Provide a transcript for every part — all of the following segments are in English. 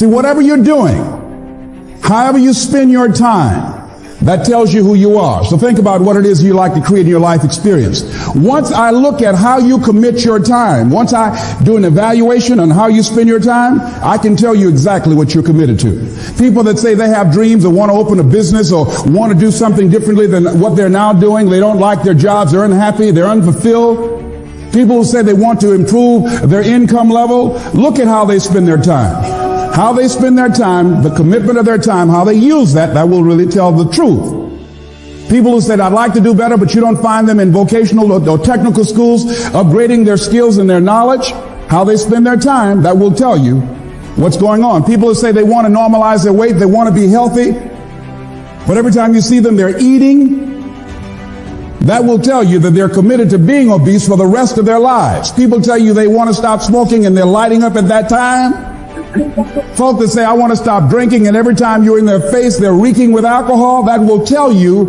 See, whatever you're doing, however you spend your time, that tells you who you are. So think about what it is you like to create in your life experience. Once I look at how you commit your time, once I do an evaluation on how you spend your time, I can tell you exactly what you're committed to. People that say they have dreams or want to open a business or want to do something differently than what they're now doing, they don't like their jobs, they're unhappy, they're unfulfilled. People who say they want to improve their income level, look at how they spend their time. How they spend their time, the commitment of their time, how they use that will really tell the truth. People who said, I'd like to do better, but you don't find them in vocational or technical schools, upgrading their skills and their knowledge, how they spend their time, that will tell you what's going on. People who say they want to normalize their weight, they want to be healthy, but every time you see them, they're eating, that will tell you that they're committed to being obese for the rest of their lives. People tell you they want to stop smoking and they're lighting up at that time. Folk that say, I want to stop drinking, and every time you're in their face, they're reeking with alcohol, that will tell you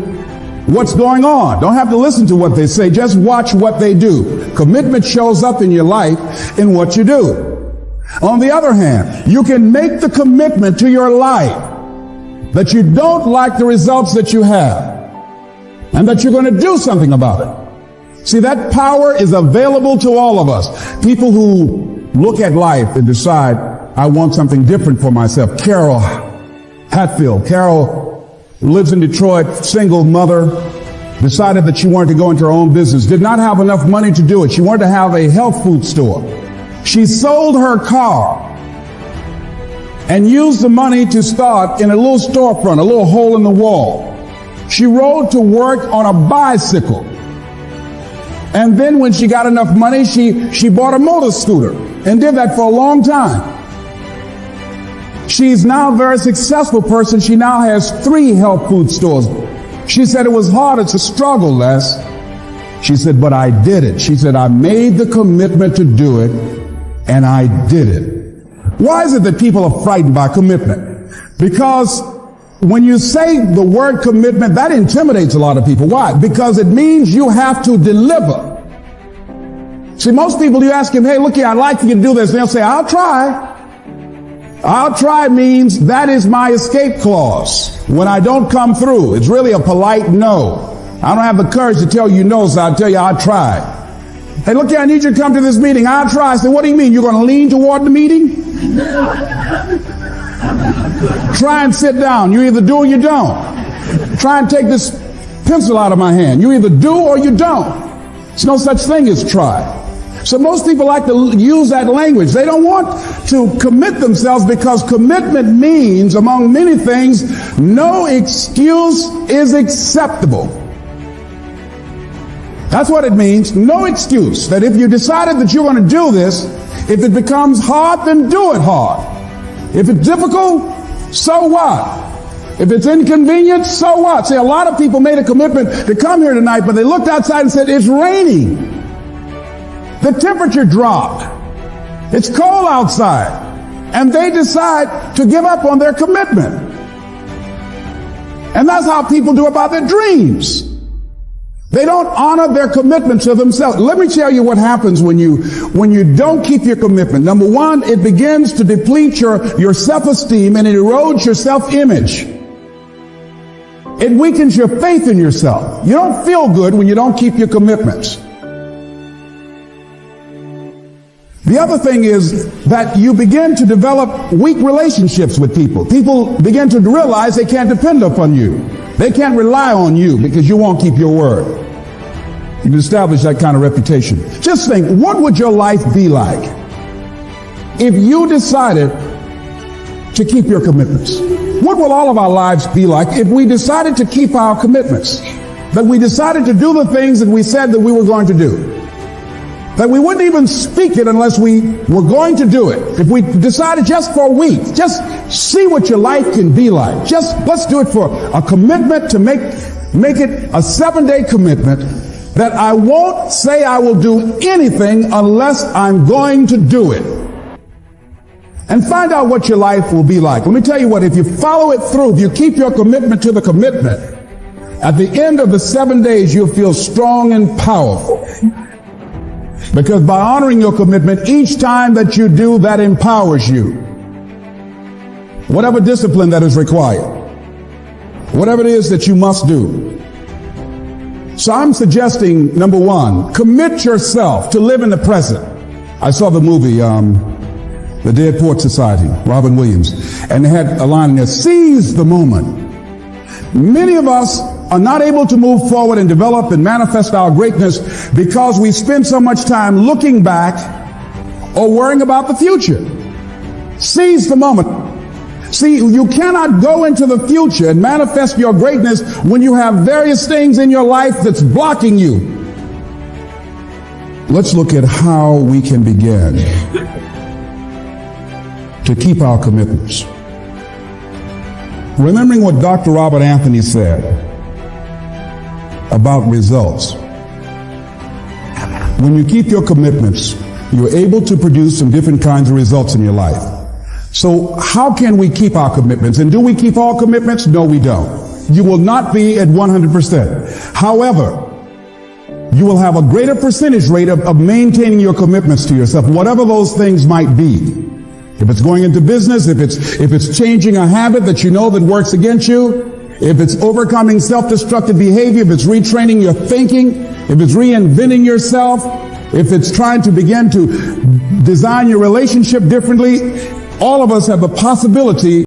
what's going on. Don't have to listen to what they say, just watch what they do. Commitment shows up in your life in what you do. On the other hand, you can make the commitment to your life that you don't like the results that you have, and that you're going to do something about it. See, that power is available to all of us. People who look at life and decide, I want something different for myself. Carol Hatfield. Carol lives in Detroit, single mother, decided that she wanted to go into her own business, did not have enough money to do it. She wanted to have a health food store. She sold her car and used the money to start in a little storefront, a little hole in the wall. She rode to work on a bicycle. And then when she got enough money, she bought a motor scooter and did that for a long time. She's now a very successful person. She now has 3 health food stores. She said it was hard. It's a struggle, Les. She said, but I did it. She said, I made the commitment to do it, and I did it. Why is it that people are frightened by commitment? Because when you say the word commitment, that intimidates a lot of people. Why? Because it means you have to deliver. See, most people, you ask them, hey, look here, I'd like for you to do this. And they'll say, I'll try. I'll try means that is my escape clause. When I don't come through, it's really a polite no. I don't have the courage to tell you no, so I'll tell you I'll try. Hey, look here, I need you to come to this meeting. I'll try. I said, what do you mean? You're going to lean toward the meeting? Try and sit down. You either do or you don't. Try and take this pencil out of my hand. You either do or you don't. There's no such thing as try. So most people like to use that language. They don't want to commit themselves because commitment means, among many things, no excuse is acceptable. That's what it means. No excuse. That if you decided that you're going to do this, if it becomes hard, then do it hard. If it's difficult, so what? If it's inconvenient, so what? See, a lot of people made a commitment to come here tonight, but they looked outside and said, it's raining. The temperature dropped. It's cold outside. And they decide to give up on their commitment. And that's how people do about their dreams. They don't honor their commitment to themselves. Let me tell you what happens when you don't keep your commitment. Number one, it begins to deplete your self-esteem and it erodes your self-image. It weakens your faith in yourself. You don't feel good when you don't keep your commitments. The other thing is that you begin to develop weak relationships with people. People begin to realize they can't depend upon you. They can't rely on you because you won't keep your word. You can establish that kind of reputation. Just think, what would your life be like if you decided to keep your commitments? What will all of our lives be like if we decided to keep our commitments? That we decided to do the things that we said that we were going to do. That we wouldn't even speak it unless we were going to do it. If we decided just for a week, just see what your life can be like. Let's do it for a commitment to make it a 7-day commitment that I won't say I will do anything unless I'm going to do it. And find out what your life will be like. Let me tell you what, if you follow it through, if you keep your commitment to the commitment, at the end of the 7 days, you'll feel strong and powerful. Because by honoring your commitment, each time that you do, that empowers you. whatever discipline that is required, whatever it is that you must do. So I'm suggesting, number one, commit yourself to live in the present. I saw the movie, The Dead Poets Society, Robin Williams, and they had a line in there, seize the moment. Many of us are not able to move forward and develop and manifest our greatness because we spend so much time looking back or worrying about the future. Seize the moment. See, you cannot go into the future and manifest your greatness when you have various things in your life that's blocking you. Let's look at how we can begin to keep our commitments. Remembering what Dr. Robert Anthony said about results. When you keep your commitments, you're able to produce some different kinds of results in your life. So how can we keep our commitments? And do we keep all commitments? No, we don't. You will not be at 100%. However, you will have a greater percentage rate of maintaining your commitments to yourself, whatever those things might be. If it's going into business, if it's changing a habit that you know that works against you, if it's overcoming self-destructive behavior, if it's retraining your thinking, if it's reinventing yourself, if it's trying to begin to design your relationship differently, all of us have the possibility